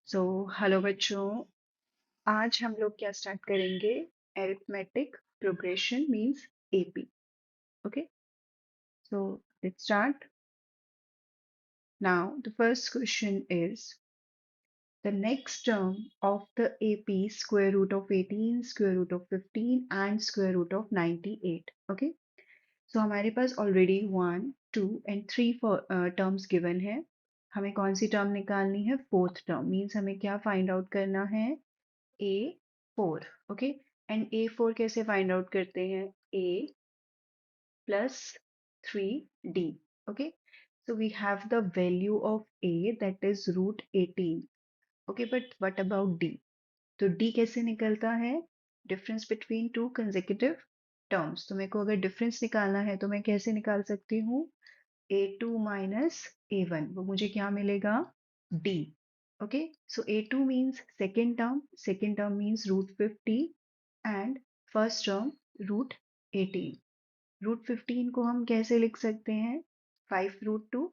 So hello बच्चों। आज हम लोग क्या स्टार्ट करेंगे? Arithmetic progression means AP. Okay, so let's start now. The first question is the next term of the AP square root of 18, square root of 15 and square root of 98. Okay, so हमारे पास already 1, 2 and 3 terms given है। हमें कौन सी term निकालनी है? Fourth term. Means हमें क्या find out करना है? A4. Okay, and A4 कैसे फाइंड आउट करते हैं? A plus 3D. Okay, so we have the value of A, that is root 18. Okay, but what about D? तो D कैसे निकलता है? Difference between two consecutive terms. तो मेरे को अगर डिफरेंस निकालना है तो मैं कैसे निकाल सकती हूँ? A2 माइनस A1, वो मुझे क्या मिलेगा? D. Okay, so A2 means second term means root 50 and first term root 18. Root 15 को हम कैसे लिख सकते हैं? 5 रूट 2।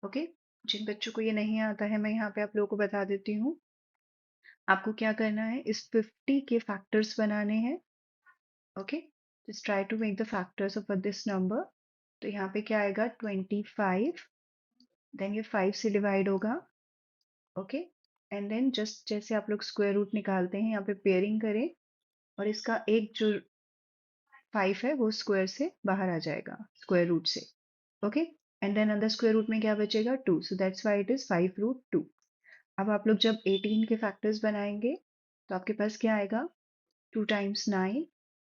ओके, जिन बच्चों को ये नहीं आता है मैं यहाँ पे आप लोगों को बता देती हूँ। आपको क्या करना है? इस 50 के फैक्टर्स बनाने हैं। Okay, just try to make the factors of this number. तो यहाँ पे क्या आएगा? 25, देन ये 5 से डिवाइड होगा। ओके, एंड देन जस्ट जैसे आप लोग स्क्वायर रूट निकालते हैं, यहाँ पे पेयरिंग करें और इसका एक जो 5 है वो स्क्वायर से बाहर आ जाएगा, स्क्वायर रूट से। ओके, एंड देन अंदर स्क्वायर रूट में क्या बचेगा? 2, so that's why it is 5 root 2। अब आप लोग जब 18 के फैक्टर्स बनाएंगे तो आपके पास क्या आएगा? 2 टाइम्स 9,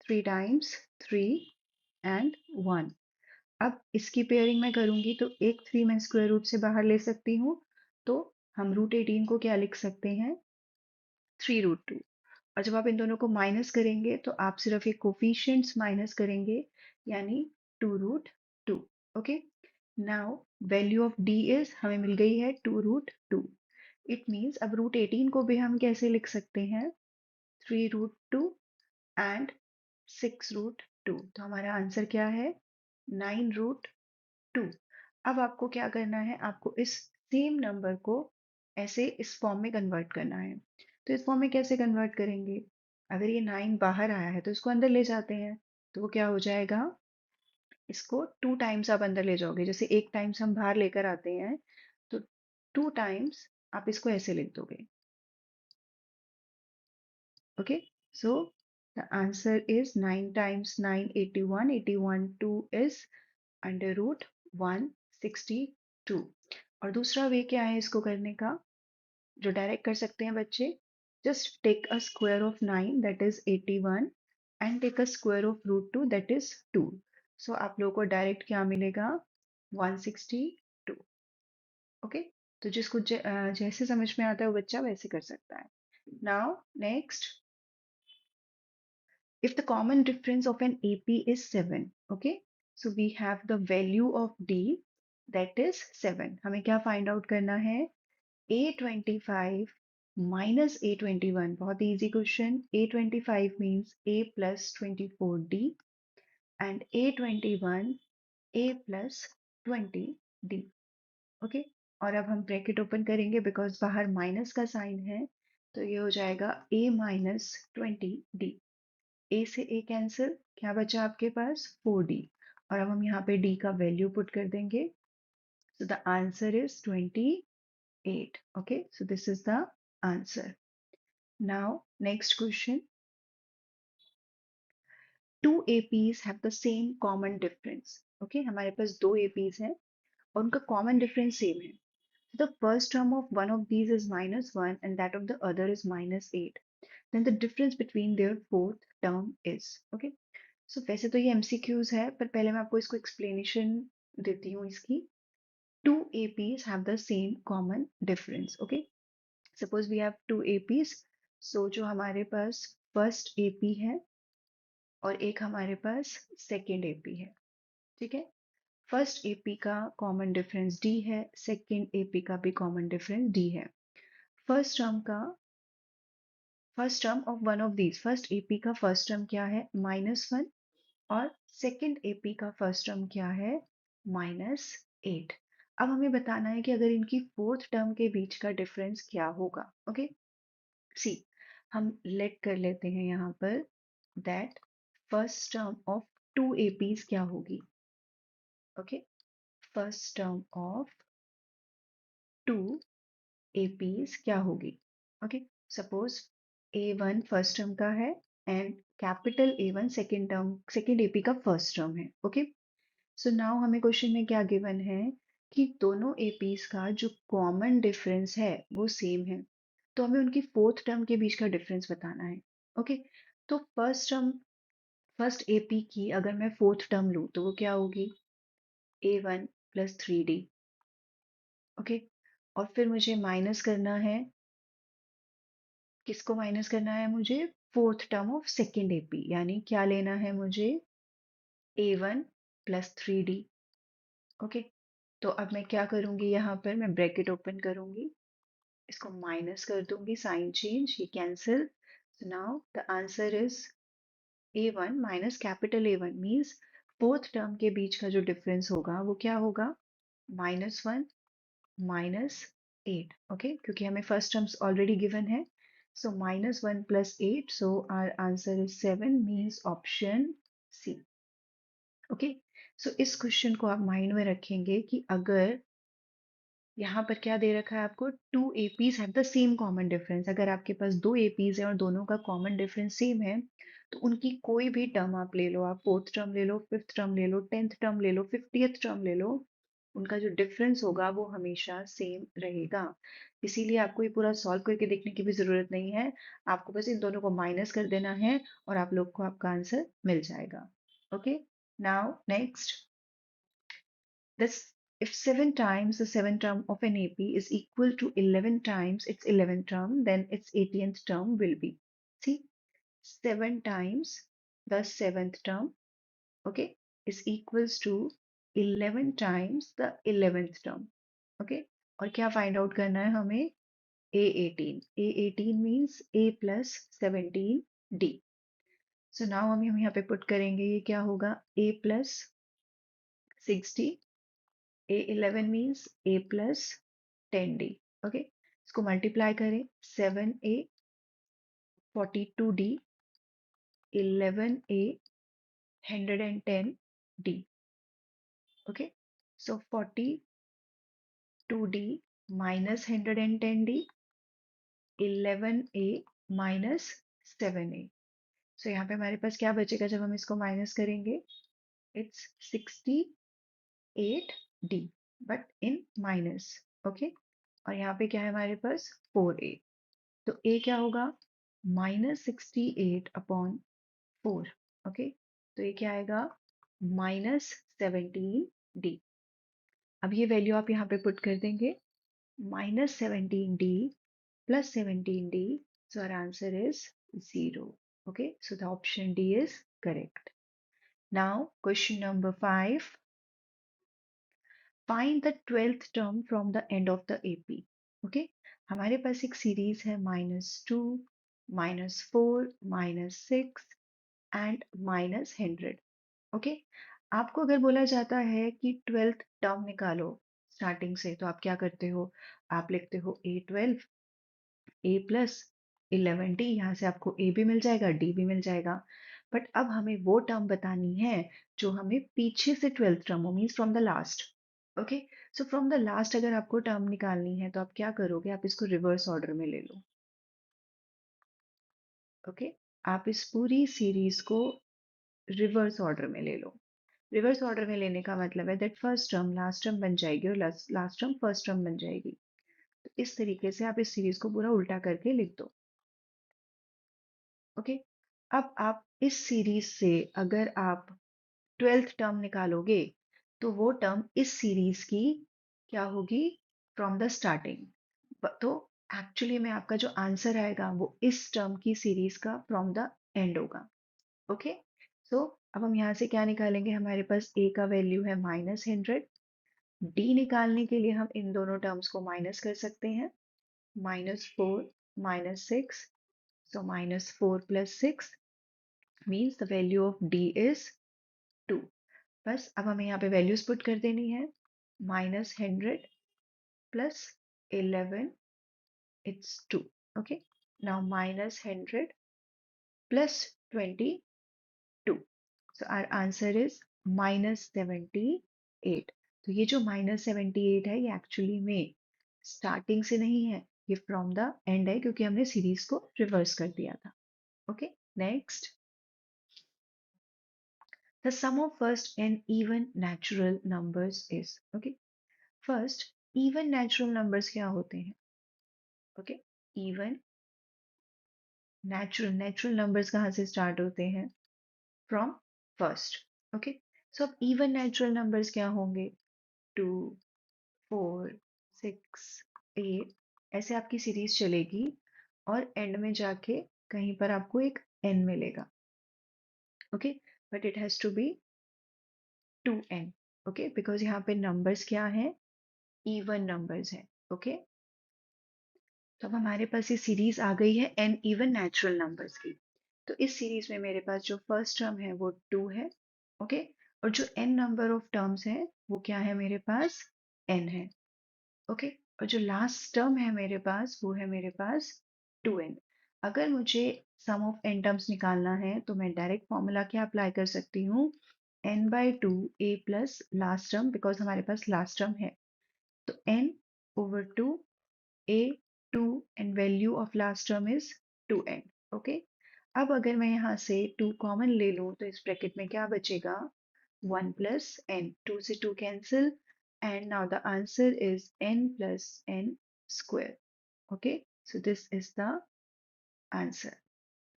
3 टाइम्स 3 एंड 1। अब इसकी पेयरिंग मैं करूंगी तो एक 3 मैं स्क्वायर रूट से बाहर ले सकती हूँ, तो हम रूट 18 को क्या लिख सकते हैं? 3 रूट 2। और जब आप इन दोनों को माइनस करेंगे तो आप सिर्फ ये कोफिशिएंट्स माइनस करेंगे, यानी 2 root 2। Okay, now value of D is हमें मिल गई है 2 रूट 2। इट मीन्स अब रूट 18 को भी हम कैसे लिख सकते हैं? 3 रूट 2 एंड 6 रूट 2। तो हमारा आंसर क्या है? 9 रूट 2। अब आपको क्या करना है? आपको इस सेम नंबर को ऐसे इस फॉर्म में कन्वर्ट करना है। तो इस फॉर्म में कैसे कन्वर्ट करेंगे? अगर ये 9 बाहर आया है तो इसको अंदर ले जाते हैं, तो वो क्या हो जाएगा? इसको 2 टाइम्स आप अंदर ले जाओगे। जैसे एक टाइम्स हम बाहर लेकर आते हैं तो 2 टाइम्स आप इसको ऐसे लिख दोगे। Okay, so the answer is 9 times 9 81, 81 2 is under root 162। और दूसरा वे क्या है इसको करने का, जो डायरेक्ट कर सकते हैं बच्चे? Just take a square of 9, that is 81, and take a square of root 2, that is 2। So आप लोगों को डायरेक्ट क्या मिलेगा? 162। ओके, तो जिसको जैसे समझ में आता है वो बच्चा वैसे कर सकता है। Now next, if the common difference of an AP is 7, okay, so we have the value of D, that is 7। हमें क्या find out करना है? A25 minus A21। बहुत easy question। A25 means A plus 24D and A21 A plus 20D। Okay, और अब हम bracket open करेंगे because बाहर माइनस का साइन है, तो ये हो जाएगा A minus 20D। ए से ए कैंसिल, क्या बचा आपके पास? 4D। और अब हम यहाँ पे D का वैल्यू पुट कर देंगे, so the answer is 28। Okay, so this is the answer. Now next question, two APs have the same common difference. Okay, हमारे पास दो APs हैं और उनका कॉमन डिफरेंस सेम है। The first term of one of these is -1 and that of the other is -8. Then the difference between their fourth term is, okay? सो वैसे तो ये एमसीक्यूज है, पर पहले मैं आपको इसको एक्सप्लेनेशन देती हूँ इसकी। Two APs have the same common difference. Okay, suppose we have two APs. So जो हमारे पास फर्स्ट एपी है और एक हमारे पास सेकेंड एपी है, ठीक है। फर्स्ट एपी का कॉमन डिफरेंस डी है, सेकेंड एपी का भी कॉमन डिफरेंस डी है। फर्स्ट टर्म का first term of one of these, first AP का फर्स्ट टर्म क्या है? -1, और सेकेंड एपी का फर्स्ट टर्म क्या है? -8। अब हमें बताना है कि अगर इनकी फोर्थ टर्म के बीच का डिफरेंस क्या होगा। ओके, सी, हम लेट कर लेते हैं यहाँ पर that first term of two APs क्या होगी। Okay, first term of two APs क्या होगी। Okay, suppose A1 first term का है and capital A1 second term, second AP का फर्स्ट टर्म है। ओके, सो नाउ हमें क्वेश्चन में क्या गिवन है कि दोनों एपीज का जो कॉमन डिफरेंस है वो सेम है, तो हमें उनकी फोर्थ टर्म के बीच का डिफरेंस बताना है। ओके, तो फर्स्ट टर्म, फर्स्ट एपी की अगर मैं फोर्थ टर्म लूँ तो वो क्या होगी, A1 प्लस 3D। ओके, और फिर मुझे माइनस करना है, किसको माइनस करना है मुझे, fourth term of second AP, यानी क्या लेना है मुझे, A1 प्लस 3D। ओके, तो अब मैं क्या करूंगी, यहाँ पर मैं ब्रैकेट ओपन करूंगी, इसको माइनस कर दूंगी, साइन चेंज, ये cancel. So now the answer is A1 minus capital A1 means fourth term के बीच का जो डिफरेंस होगा वो क्या होगा, -1 -8। ओके, क्योंकि हमें फर्स्ट टर्म्स ऑलरेडी गिवन है, so -1 plus 8, so our answer is 7 means option C. Okay, so इस क्वेश्चन को आप माइंड में रखेंगे कि अगर यहाँ पर क्या दे रखा है आपको, two APs have the same common difference, अगर आपके पास दो एपीज है और दोनों का कॉमन डिफरेंस सेम है, तो उनकी कोई भी टर्म आप ले लो, आप फोर्थ टर्म ले लो, फिफ्थ टर्म ले लो, टेंथ टर्म ले लो, 50th टर्म ले लो, उनका जो डिफरेंस होगा वो हमेशा सेम रहेगा। इसीलिए आपको ये पूरा सॉल्व करके देखने की भी जरूरत नहीं है, आपको बस इन दोनों को माइनस कर देना है और आप लोग को आपका आंसर मिल जाएगा। Okay, now next, this, if 7 times the 7th term of an AP is equal to 11 times its 11th term, then its 18th term will be. See, 7 times the 7th term, okay, is equals to 11 times the 11th term. Okay, और क्या find out करना है हमें, A18. A18 means A plus 17D. So now हम यहाँ पे put करेंगे, ये क्या होगा, A plus 6D, A11 means A plus 10D. Okay, इसको मल्टीप्लाई करें, 7A 42D 11A 110D। Okay, so 42D minus 110D, 11A minus 7A। So यहाँ पे हमारे पास क्या बचेगा जब हम इसको माइनस करेंगे, it's 68D but in minus. Okay, और यहाँ पे क्या है हमारे पास, 4A, तो A क्या होगा, -68/4। ओके, तो ये क्या आएगा, -17D। अब ये वैल्यू आप यहाँ पे पुट कर देंगे, -17D plus 17D, so our answer is 0. Okay, so the option D is correct. Now question number 5, find the 12th term from the end of the AP. Okay, हमारे पास एक series है -2, -4, -6 and -100। Okay, आपको अगर बोला जाता है कि 12th term निकालो स्टार्टिंग से, तो आप क्या करते हो, आप लिखते हो A12 A प्लस 11D, यहाँ से आपको A भी मिल जाएगा, D भी मिल जाएगा। बट अब हमें वो टर्म बतानी है जो हमें पीछे से 12th टर्म हो, means from the last. Okay, so from the last अगर आपको टर्म निकालनी है तो आप क्या करोगे, आप इसको रिवर्स ऑर्डर में ले लो। ओके, आप इस पूरी सीरीज को रिवर्स ऑर्डर में ले लो। रिवर्स ऑर्डर में लेने का मतलब है that first term last term बन जाएगी और लास्ट टर्म फर्स्ट टर्म बन जाएगी। तो इस तरीके से आप इस सीरीज को पूरा उल्टा करके लिख दो। ओके, अब आप इस सीरीज से अगर आप 12th टर्म निकालोगे तो वो टर्म इस सीरीज की क्या होगी, फ्रॉम द स्टार्टिंग। तो एक्चुअली में आपका जो आंसर आएगा वो इस टर्म की सीरीज का फ्रॉम द एंड होगा। ओके, सो अब हम यहाँ से क्या निकालेंगे, हमारे पास A का वैल्यू है -100, D निकालने के लिए हम इन दोनों टर्म्स को माइनस कर सकते हैं, -4 -6, so -4 plus 6 means the value of D is 2। बस अब हमें यहाँ पे वैल्यूज पुट कर देनी है, -100 plus 11, it's 2. Okay, now -100 plus 22. So our answer is -78. तो ये जो -78 है ये एक्चुअली में स्टार्टिंग से नहीं है, ये फ्रॉम द एंड है क्योंकि हमने सीरीज को रिवर्स कर दिया था. Okay, next. The sum of first n even natural numbers is. Okay, first even natural numbers क्या होते हैं? Okay, even natural numbers कहाँ से start होते हैं? From first. Okay, so अब even natural numbers क्या होंगे? 2, 4, 6, 8, ऐसे आपकी सीरीज चलेगी और एंड में जाके कहीं पर आपको एक n मिलेगा. Okay, but it has to be 2n. Okay, because यहाँ पे नंबर्स क्या है? इवन नंबर्स है. ओके, तो अब हमारे पास ये सीरीज आ गई है n इवन नेचुरल नंबर्स की. तो इस सीरीज में मेरे पास जो फर्स्ट टर्म है वो 2 है. ओके, और जो n नंबर ऑफ टर्म्स है वो क्या है मेरे पास? n है. ओके, और जो लास्ट टर्म है मेरे पास वो है मेरे पास 2n. अगर मुझे सम ऑफ n टर्म्स निकालना है तो मैं डायरेक्ट फॉर्मूला क्या अप्लाई कर सकती हूँ? n/2 a plus last term, because हमारे पास लास्ट टर्म है. तो n/2 a 2 and value of last term is 2n. Okay, अब अगर मैं यहाँ से 2 कॉमन ले लूँ तो इस ब्रैकेट में क्या बचेगा? 1 plus n. 2 से 2 cancel and now the answer is n plus n square. Okay, so this is the answer.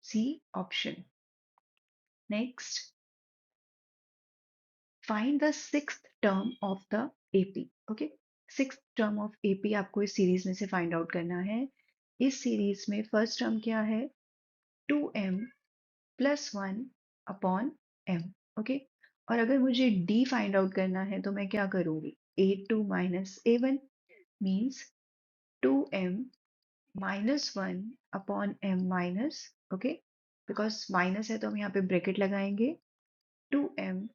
C option. Next, find the sixth term of the AP. Okay, sixth term of AP आपको इस series में से find out करना है. इस series में first term क्या है? 2m plus 1 upon m. Okay, और अगर मुझे d फाइंड आउट करना है तो मैं क्या करूंगी? a2 minus a1 means 2m minus 1 upon m minus. Okay, because minus है तो हम यहाँ पे ब्रैकेट लगाएंगे 2m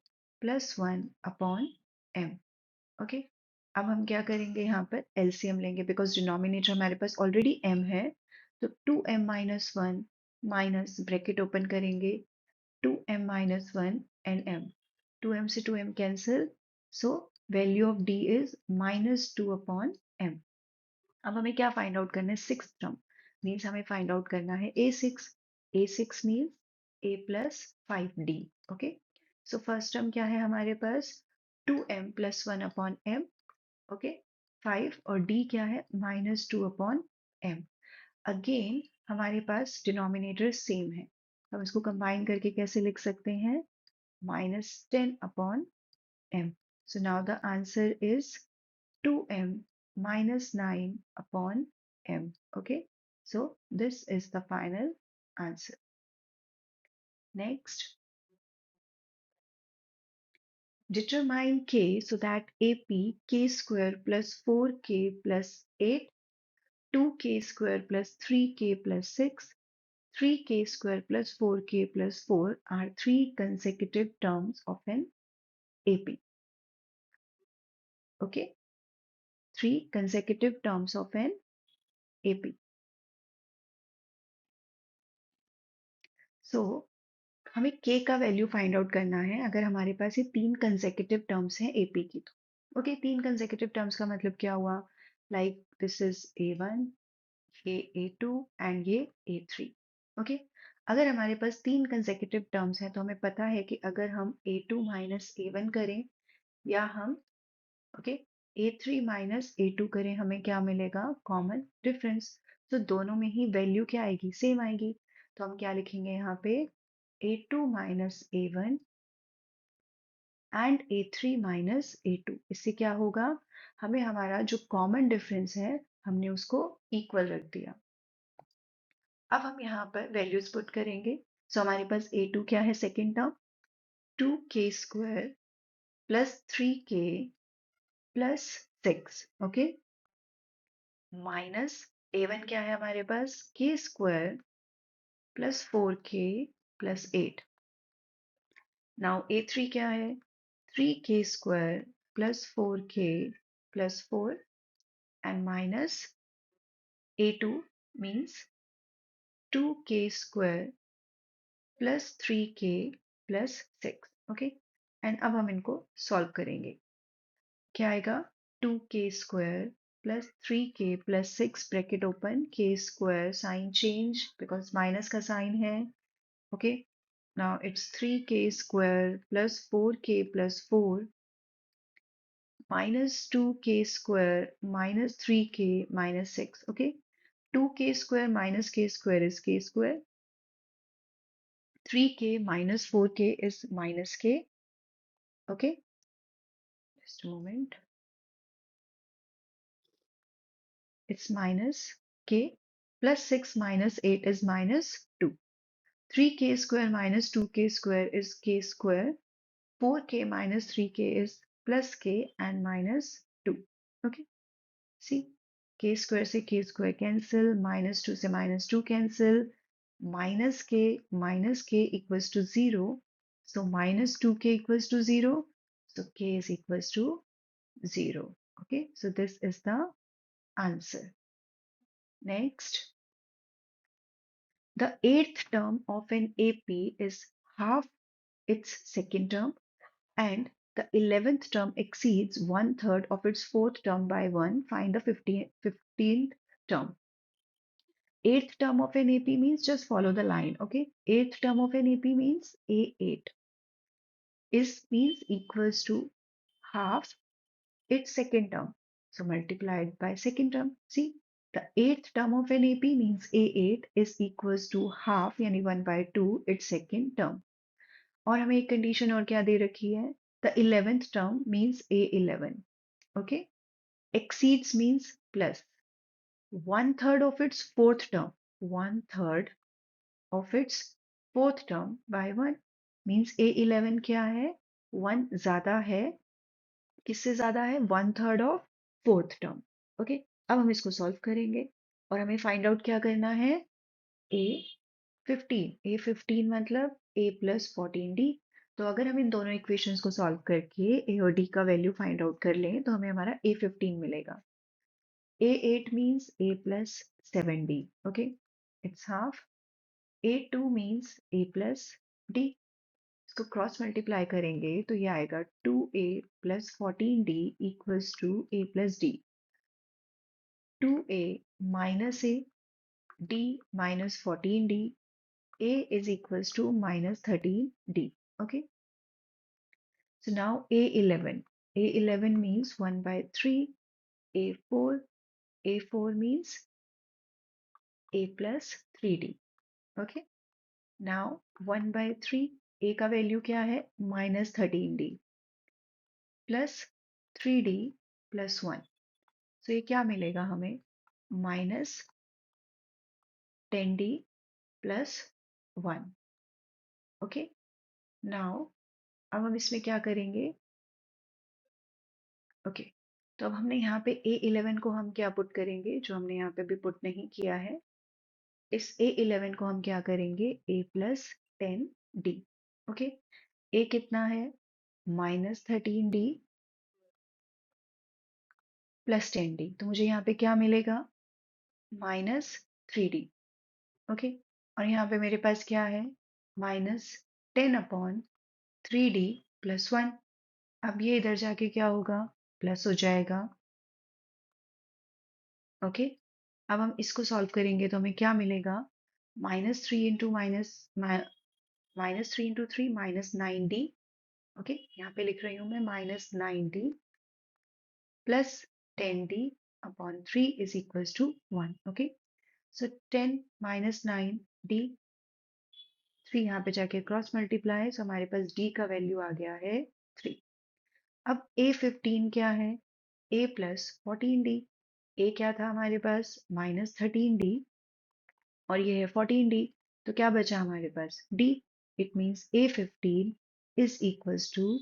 plus 1 upon m. Okay, अब हम क्या करेंगे? यहाँ पर एलसीएम लेंगे बिकॉज डिनोमिनेटर हमारे पास ऑलरेडी m है. तो 2m minus 1 minus bracket open करेंगे 2m minus 1 and m. 2m से 2m cancel. So value of d is minus 2 upon m. अब हमें क्या फाइंड आउट करना है? सिक्स टर्म मीन्स हमें फाइंड आउट करना है a6. a6 means a plus 5d. Okay, so first term क्या है हमारे पास? 2m plus 1 upon m. Okay, 5 और d क्या है? minus 2 upon m. अगेन हमारे पास डिनोमिनेटर सेम है, हम इसको कंबाइन करके कैसे लिख सकते हैं? minus 10 upon m. So now the answer is 2m minus 9 upon m. Okay, so this is the final answer. Next, determine k so that ap k square plus 4k plus 8, 2k square plus 3k plus 6, 3k square plus 4k plus 4 are three consecutive terms of an AP. Okay, three consecutive terms of an AP. So हमें k का value find out करना है अगर हमारे पास ये तीन consecutive terms हैं AP की. तो ओके, तीन कंसेक्यूटिव टर्म्स का मतलब क्या हुआ? लाइक दिस इज a1, ये a2 एंड ये a3. ओके, अगर हमारे पास तीन कंसेक्यूटिव टर्म्स हैं तो हमें पता है कि अगर हम a2 माइनस a1 करें या हम ओके a3 माइनस a2 करें, हमें क्या मिलेगा? Common difference. तो दोनों में ही वैल्यू क्या आएगी? सेम आएगी. तो हम क्या लिखेंगे यहाँ पे? a2 minus a1 and a3 minus a2. इससे क्या होगा? हमें हमारा जो कॉमन डिफरेंस है हमने उसको इक्वल रख दिया. अब हम यहाँ पर वैल्यूज पुट करेंगे. सो हमारे पास a2 क्या है? Second term 2k square plus 3k plus 6. Okay, minus a1 क्या है हमारे पास? k square plus 4k plus 8. Now a3 क्या है? 3k square plus 4k plus 4 and minus a2 means 2k square plus 3k plus 6. Okay and अब हम इनको solve करेंगे. क्या आएगा? 2k square plus 3k plus 6 bracket open, k square sign change because minus का sign है. Okay, now it's 3k square plus 4k plus 4 minus 2k square minus 3k minus 6. Okay, 2k square minus k square is k square. 3k minus 4k is minus k. Okay, just a moment. It's minus k plus 6 minus 8 is minus 2. 3k square minus 2k square is k square. 4k minus 3k is plus k and minus 2. Okay, see, k square से k square cancel, minus 2 से minus 2 cancel, minus k equals to 0. So minus 2k equals to 0. So k is equals to 0. Okay, so this is the answer. Next, the eighth term of an AP is half its second term, and the 11th term exceeds one third of its fourth term by 1. Find the 15th term. Eighth term of an AP means just follow the line. Okay, eighth term of an AP means A8 is means equals to half its second term. So multiplied by second term. See, the eighth term of an AP means A8 is equals to half यानी 1/2 its second term. और हमें एक condition और क्या दे रखी है? The 11th term means A11. Okay. Exceeds means plus. One third of its fourth term. One third of its fourth term by 1 means A11 क्या है? 1 ज़्यादा है. किससे ज़्यादा है? One third of fourth term. Okay, अब हम इसको सॉल्व करेंगे और हमें फाइंड आउट क्या करना है? A15 मतलब A प्लस 14D. तो अगर हम इन दोनों इक्वेशंस को सॉल्व करके A और D का वैल्यू फाइंड आउट कर लें तो हमें हमारा A15 मिलेगा. A8 means A plus 7D. Okay, it's half. A2 means A plus D. इसको क्रॉस मल्टीप्लाई करेंगे तो ये आएगा 2a plus 14d equals to a plus D. 2a minus a, d minus 14d, a is equals to minus 13d. Okay, so now a11 means 1 by 3, a4 means a plus 3d. Okay, now 1 by 3, a का value क्या है? minus 13d plus 3d plus 1. सो ये क्या मिलेगा हमें? Minus 10d plus 1. Okay, now अब हम इसमें क्या करेंगे? ओके, तो अब हमने यहाँ पे A11 को हम क्या पुट करेंगे जो हमने यहाँ पे भी पुट नहीं किया है. इस A11 को हम क्या करेंगे? A plus 10d. Okay, A कितना है? Minus 13d plus 10d. तो मुझे यहाँ पे क्या मिलेगा? Minus 3d. ओके, और यहाँ पे मेरे पास क्या है? Minus 10/3d plus 1. अब ये इधर जाके क्या होगा? प्लस हो जाएगा. ओके, अब हम इसको सॉल्व करेंगे तो हमें क्या मिलेगा? Minus 3 minus 9d. ओके, यहाँ पे लिख रही हूँ मैं minus 9d plus 10d/3 is equals to 1. Okay, so 10 minus 9d, 3 यहाँ पे जाके क्रॉस मल्टीप्लाई, सो हमारे पास d का वैल्यू आ गया है 3. अब A15 क्या है? A plus 14d. A क्या था हमारे पास? माइनस 13d और ये है 14d. तो क्या बचा हमारे पास? d. It means A15 is equals to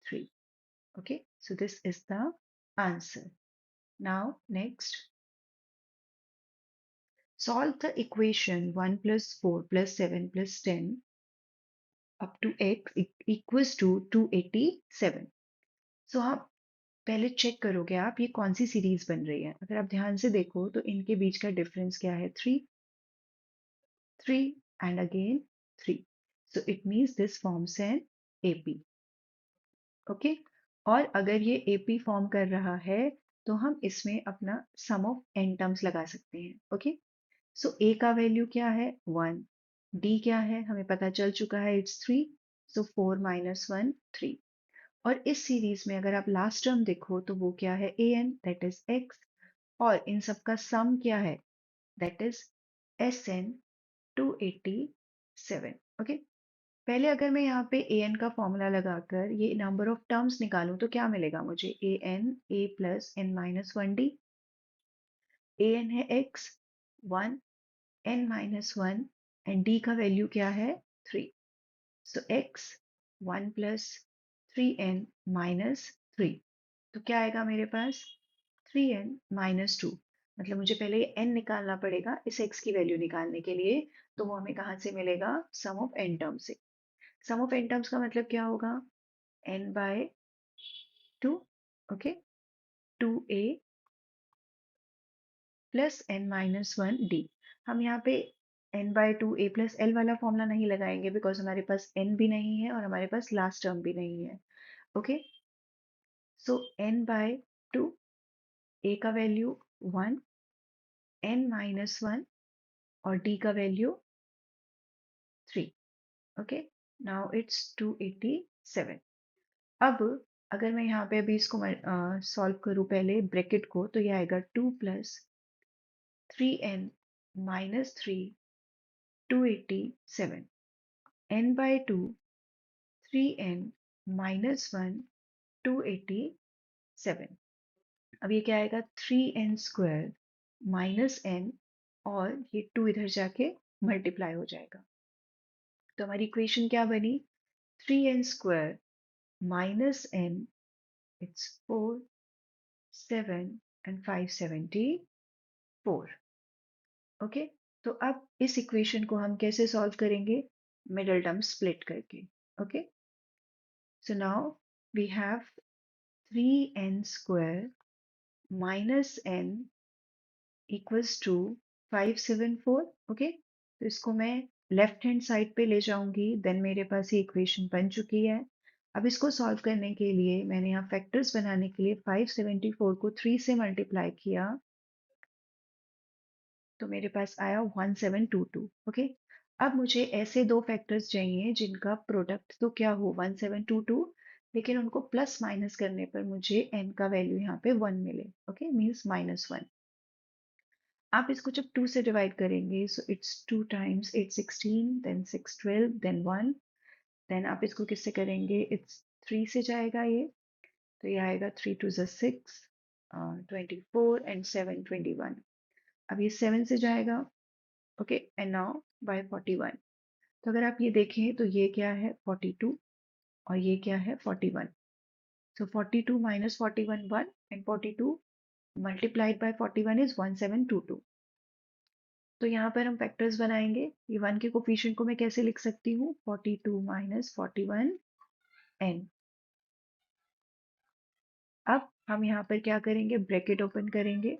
3. Okay, so this is the answer. Now next, solve the equation 1 plus 4 plus 7 plus 10 up to x equals to 287. So हम पहले चेक करोगे आप ये कौन सी सीरीज बन रही है। अगर आप ध्यान से देखो तो इनके बीच का डिफरेंस क्या है, 3, 3 and again 3। So it means this forms an AP. Okay, और अगर ये एपी फॉर्म कर रहा है तो हम इसमें अपना सम ऑफ एन टर्म्स लगा सकते हैं। ओके, सो ए का वैल्यू क्या है, 1। डी क्या है हमें पता चल चुका है, इट्स 3। So 4 minus 1 3। और इस सीरीज में अगर आप लास्ट टर्म देखो तो वो क्या है, a n that is x, और इन सब का सम क्या है, दैट इज एस एन 287। ओके, पहले अगर मैं यहाँ पे ए एन का फॉर्मूला लगाकर ये नंबर ऑफ टर्म्स निकालूं तो क्या मिलेगा मुझे, a plus n minus one d. A n है x, one, n minus one, and d का वैल्यू क्या है, 3। So x, one plus 3n minus 3। तो क्या आएगा मेरे पास, 3n माइनस 2। मतलब मुझे पहले ये n निकालना पड़ेगा इस x की वैल्यू निकालने के लिए। तो वो हमें कहाँ से मिलेगा, सम ऑफ n टर्म से। सम ऑफ n टर्म्स का मतलब क्या होगा, n by 2। Okay, 2a plus n minus one D. हम यहाँ पे n by two a plus l वाला फॉर्मूला नहीं लगाएंगे बिकॉज हमारे पास n भी नहीं है और हमारे पास लास्ट टर्म भी नहीं है। Okay, so n by to, a का वैल्यू 1, n माइनस वन, और d का वैल्यू 3। Okay, now it's 287। अब अगर मैं यहाँ पे अभी इसको सॉल्व करूँ पहले ब्रैकेट को, तो ये आएगा 2 plus 3n minus 3 287, n by 2 3n minus one 287। अब ये क्या आएगा, 3n स्क्वायर माइनस n, और ये 2 इधर जाके मल्टीप्लाई हो जाएगा। तो हमारी इक्वेशन क्या बनी, 3n square minus n, it's 4, 7 and 574। Okay, तो अब इस इक्वेशन को हम कैसे सॉल्व करेंगे, मिडल टर्म स्प्लिट करके। Okay, so now we have 3n square minus n equals to 574। Okay, तो इसको मैं लेफ्ट हैंड साइड पे ले जाऊंगी, देन मेरे पास ये इक्वेशन बन चुकी है। अब इसको सॉल्व करने के लिए मैंने यहाँ फैक्टर्स बनाने के लिए 574 को 3 से मल्टीप्लाई किया, तो मेरे पास आया 1722। ओके, अब मुझे ऐसे दो फैक्टर्स चाहिए जिनका प्रोडक्ट तो क्या हो 1722, लेकिन उनको प्लस माइनस करने पर मुझे n का वैल्यू यहाँ पे 1 मिले। Okay, means minus 1। आप इसको जब 2 से डिवाइड करेंगे, सो इट्स 2 टाइम्स 8 16, देन 6 12, देन 1। देन आप इसको किससे करेंगे, इट्स 3 से जाएगा ये, तो ये आएगा 3 टू ज़ 6, 24 एंड 7 21। अब ये 7 से जाएगा। Okay, and now by 41। तो अगर आप ये देखें तो ये क्या है 42, और ये क्या है 41। सो 42 minus 41 1, and 42 multiplied by 41 is 1722। तो यहाँ पर हम फैक्टर्स बनाएंगे। ये 1 के कोफिशिएंट को मैं कैसे लिख सकती हूँ, 42 माइनस 41 n। अब हम यहाँ पर क्या करेंगे, ब्रैकेट ओपन करेंगे,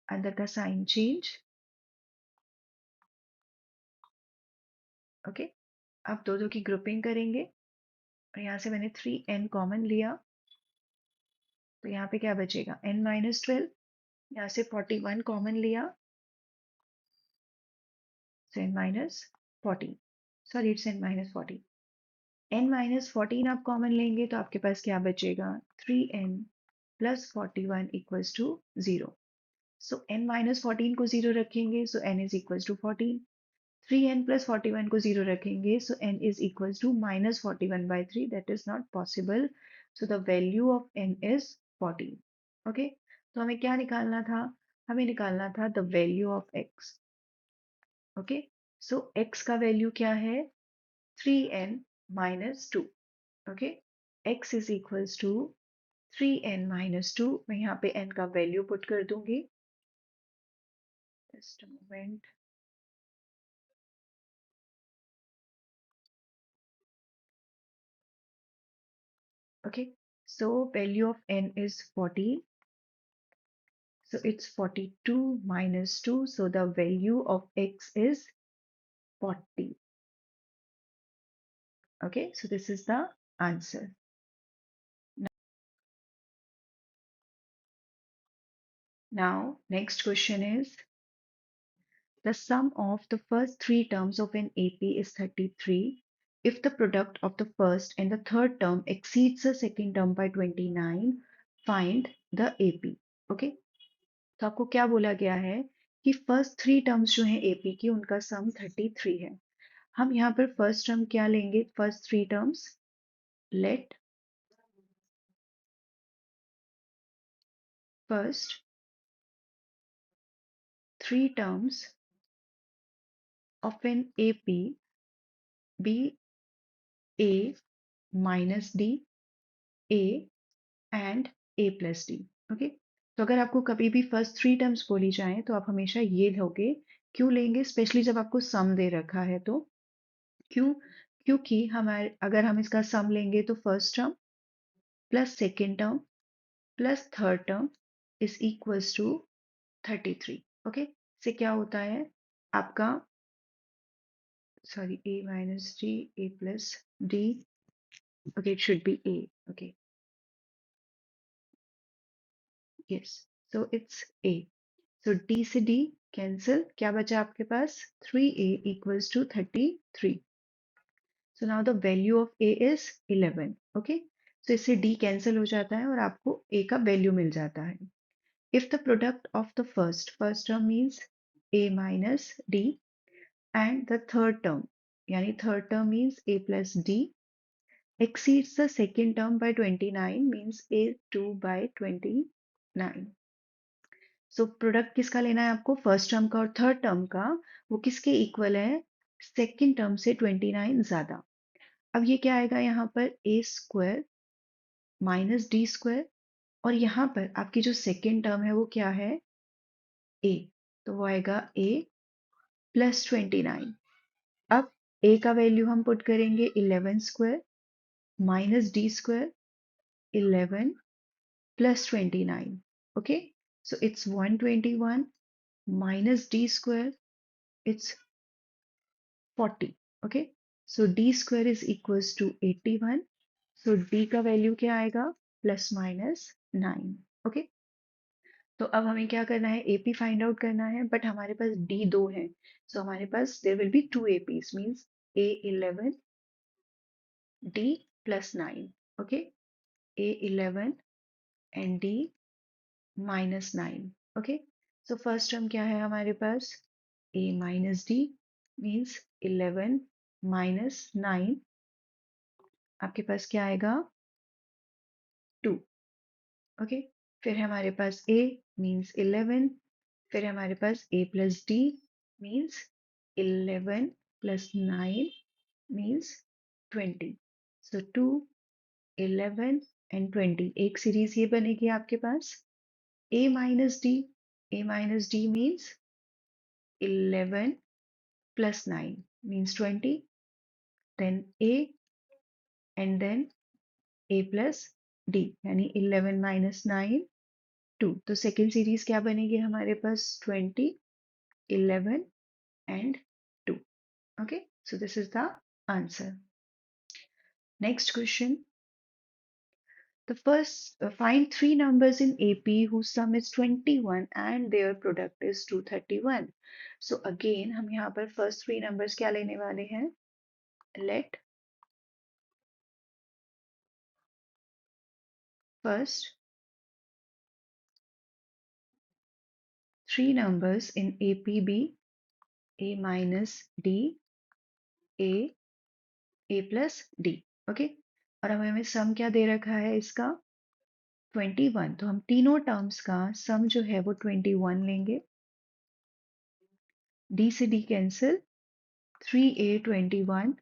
अंदर का साइन चेंज। ओके, अब दो दो की ग्रुपिंग करेंगे, और यहाँ से मैंने 3n कॉमन लिया, तो यहाँ पे क्या बचेगा, n माइनस 12। यहाँ से 41 कॉमन लिया, so n minus 14, sorry it's n minus 14। n minus 14 आप कॉमन लेंगे तो आपके पास क्या बचेगा, 3n plus 41 equals to 0। So n minus 14 को 0 रखेंगे, so n is equals to 14। 3n plus 41 को 0 रखेंगे, so n is equals to minus 41 by 3, that is not possible. So the value of n is 14। Okay, तो हमें क्या निकालना था, हमें निकालना था the value of x। Okay, so x का वैल्यू क्या है, 3n minus 2। Okay, x is equals to 3n minus 2। मैं यहाँ पे n का वैल्यू पुट कर दूंगी, just a moment. Okay, So value of n is 40. So it's 42 minus 2. So the value of x is 40. Okay, so this is the answer. Now, next question is the sum of the first three terms of an AP is 33. If the product of the first and the third term exceeds the second term by 29, find the AP. Okay, तो आपको क्या बोला गया है कि first three terms जो हैं AP की उनका सम 33 है। हम यहाँ पर फर्स्ट टर्म क्या लेंगे? First three terms, let first three terms of an AP be A minus D, A and A plus D. Okay, तो अगर आपको कभी भी फर्स्ट थ्री टर्म्स बोली जाए तो आप हमेशा ये लोगे। क्यों लेंगे? स्पेशली जब आपको सम दे रखा है तो क्यों? क्योंकि हमारे अगर हम इसका सम लेंगे तो first term plus second term plus third term is equals to 33। Okay, से क्या होता है आपका, sorry, A minus D, A plus D. Okay, it should be A. Okay, yes. So it's A. So D से D cancel. क्या बचा आपके पास? 3A equals to 33. So now the value of A is 11. Okay. So इससे D cancel हो जाता है और आपको A का value मिल जाता है. If the product of the first term means A minus D and the third term, यानी third term means A plus D exceeds the second term by 29 means A2 by 29. So product किसका लेना है आपको? First term का और third term का। वो किसके इक्वल है? सेकेंड टर्म से 29 ज्यादा। अब ये क्या आएगा यहाँ पर? ए स्क्वायर माइनस डी स्क्वायर, और यहाँ पर आपकी जो सेकेंड टर्म है वो क्या है? ए, तो वो आएगा ए प्लस 29। अब ए का वैल्यू हम पुट करेंगे 11 square minus D square 11 plus 29. Okay, so it's 121 minus d square, it's 40. Okay, so d square is equals to 81. So d का वैल्यू क्या आएगा? Plus minus 9। ओके, तो अब हमें क्या करना है? एपी फाइंड आउट करना है, बट हमारे पास डी दो है। सो हमारे पास there will be two APs, means a 11 d plus 9। Okay, a 11 and d minus 9। Okay, so first term क्या है हमारे पास? a minus d means 11 minus 9, आपके पास क्या आएगा? 2। ओके, फिर है हमारे पास a means 11, फिर है हमारे पास a plus d means 11 plus 9 means 20। so 2 11 and 20 एक सीरीज ये बनेगी आपके पास। a minus d, a minus d means 11 plus 9 means 20, then a and then a plus d, यानी 11 minus 9 2। तो सेकेंड सीरीज क्या बनेगी हमारे पास? 20 11 and 2। okay, so this is the answer. Next question, the first find three numbers in AP whose sum is 21 and their product is 231. So again हम यहाँ पर first three numbers क्या लेने वाले हैं? Let first three numbers in AP be A minus D, A, A plus D। Okay, और अब हमें सम क्या दे रखा है इसका? 21। तो हम तीनों टर्म्स का सम जो है वो 21 लेंगे। D से D cancel, 3A 21,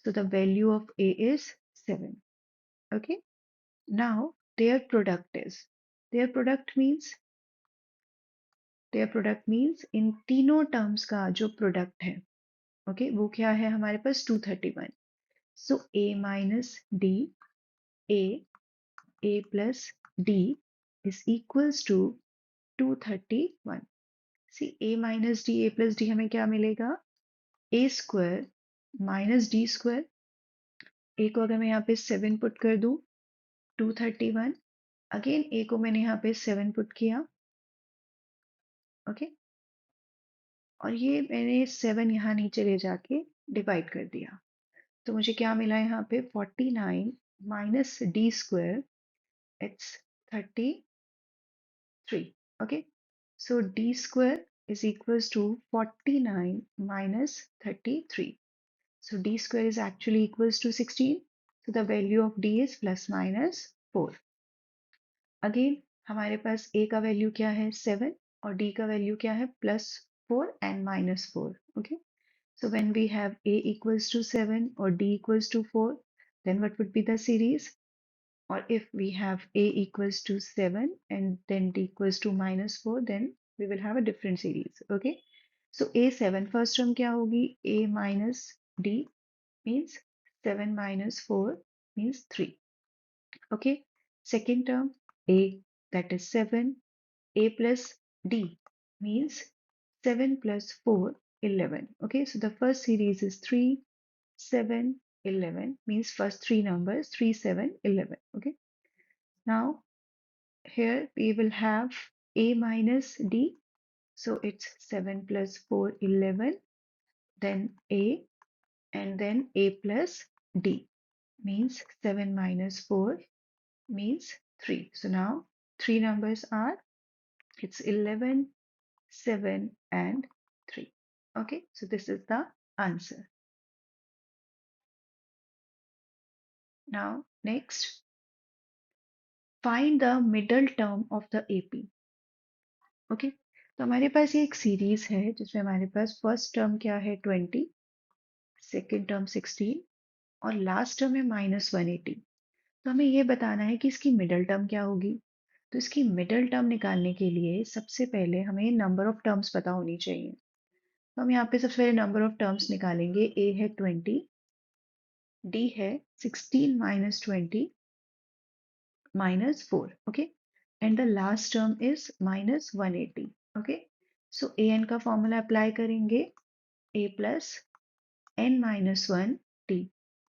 so the value of A is 7। okay, now their product means इन तीनों टर्म्स का जो प्रोडक्ट है, ओके, वो क्या है हमारे पास? 231। so A minus D, A a plus d is equals to 231. See a minus D a plus D हमें क्या मिलेगा? a square minus D square. a को अगर मैं यहाँ पे 7 पुट कर दूं 231। अगेन a को मैंने यहाँ पे 7 पुट किया, ओके, और ये मैंने 7 यहाँ नीचे ले जाके डिवाइड कर दिया। तो मुझे क्या मिला यहाँ पे? 49 minus D square, it's 33, okay. So d square is equals to 49 minus 33. So d square is actually equals to 16. So the value of d is plus minus 4. Again हमारे पास a का वैल्यू क्या है? 7 और d का value क्या है? plus 4 and minus 4. Okay. So when we have a equals to 7 or d equals to 4, then what would be the series? Or if we have a equals to 7 and then d equals to minus 4, then we will have a different series. Okay. So a7 first term क्या होगी? a minus d means 7 minus 4 means 3. Okay. Second term a, that is 7. a plus d means 7 plus 4, 11. Okay. So the first series is 3, 7, 11 means first three numbers 3, 7, 11. Okay. Now here we will have a minus d. So it's 7 plus 4, 11, then a, and then a plus d means 7 minus 4 means 3. So now three numbers are, it's 11, 7, and 3. Okay, so this is the answer. Now next, find the middle term of the AP. Okay, तो हमारे पास ये एक series है जिसमें हमारे पास first term क्या है? 20, second term 16 और लास्ट टर्म है -180। तो हमें ये बताना है कि इसकी मिडल टर्म क्या होगी। तो इसकी मिडल टर्म निकालने के लिए सबसे पहले हमें नंबर ऑफ टर्म्स पता होनी चाहिए। तो हम यहाँ पे सबसे पहले नंबर ऑफ टर्म्स निकालेंगे। ए है 20, डी है 16 minus 20 minus 4, okay, and the last term is minus 180, okay. So an का फॉर्मूला अप्लाई करेंगे, a plus n minus 1 t.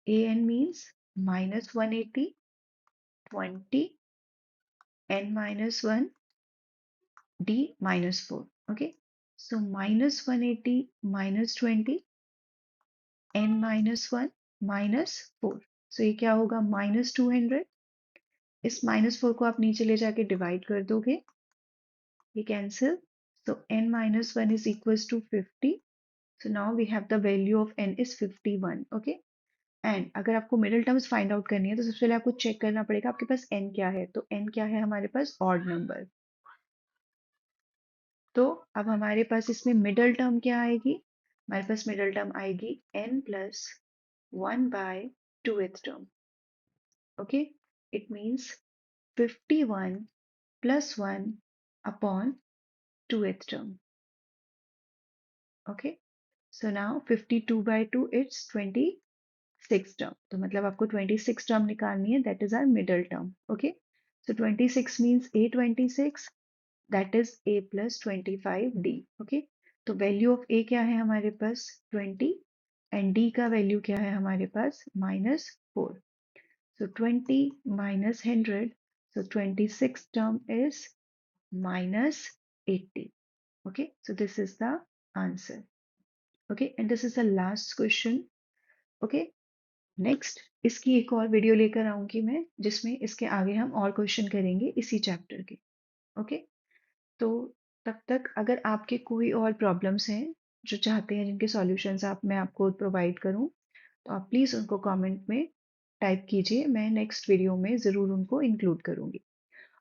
an means minus 180, 20, n minus 1, d minus 4, okay. So minus 180 minus 20, n minus 1 minus 4. So ये क्या होगा? minus 200। इस minus 4 को आप नीचे ले जाके डिवाइड कर दोगे, ये cancel. So n minus 1 is equals to 50. So now we have the value of n is 51. Okay. And अगर आपको मिडिल टर्म्स फाइंड आउट करनी है तो सबसे पहले आपको चेक करना पड़ेगा आपके पास n क्या है। तो n क्या है हमारे पास? Odd number. तो अब हमारे पास इसमें मिडिल टर्म क्या आएगी? हमारे पास मिडिल टर्म आएगी n plus 1 by 2th term. Okay. It means 51 plus 1 upon 2th term. Okay. So now 52 by 2, it's 26 term. तो मतलब आपको 26 term निकालनी है, that is our middle term. Okay. So 26 means A26, that is A plus 25D. Okay. तो value of A क्या है हमारे पास? 20 and D का value क्या है हमारे पास? -4. So 20 minus 100, so 26 term is -80. Okay. So this is the answer. Okay, and this is the last question. Okay, next इसकी एक और वीडियो लेकर आऊंगी मैं जिसमें इसके आगे हम और क्वेश्चन करेंगे इसी चैप्टर के। ओके, तो तब तक अगर आपके कोई और प्रॉब्लम्स हैं जो चाहते हैं जिनके सॉल्यूशंस मैं आपको प्रोवाइड करूं, तो आप प्लीज़ उनको कमेंट में टाइप कीजिए, मैं नेक्स्ट वीडियो में ज़रूर उनको इंक्लूड करूंगी।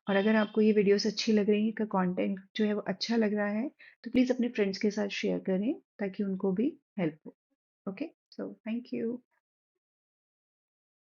और अगर आपको ये वीडियोस अच्छी लग रही है, का कंटेंट जो है वो अच्छा लग रहा है, तो प्लीज़ अपने फ्रेंड्स के साथ शेयर करें ताकि उनको भी हेल्प हो। Okay, so thank you.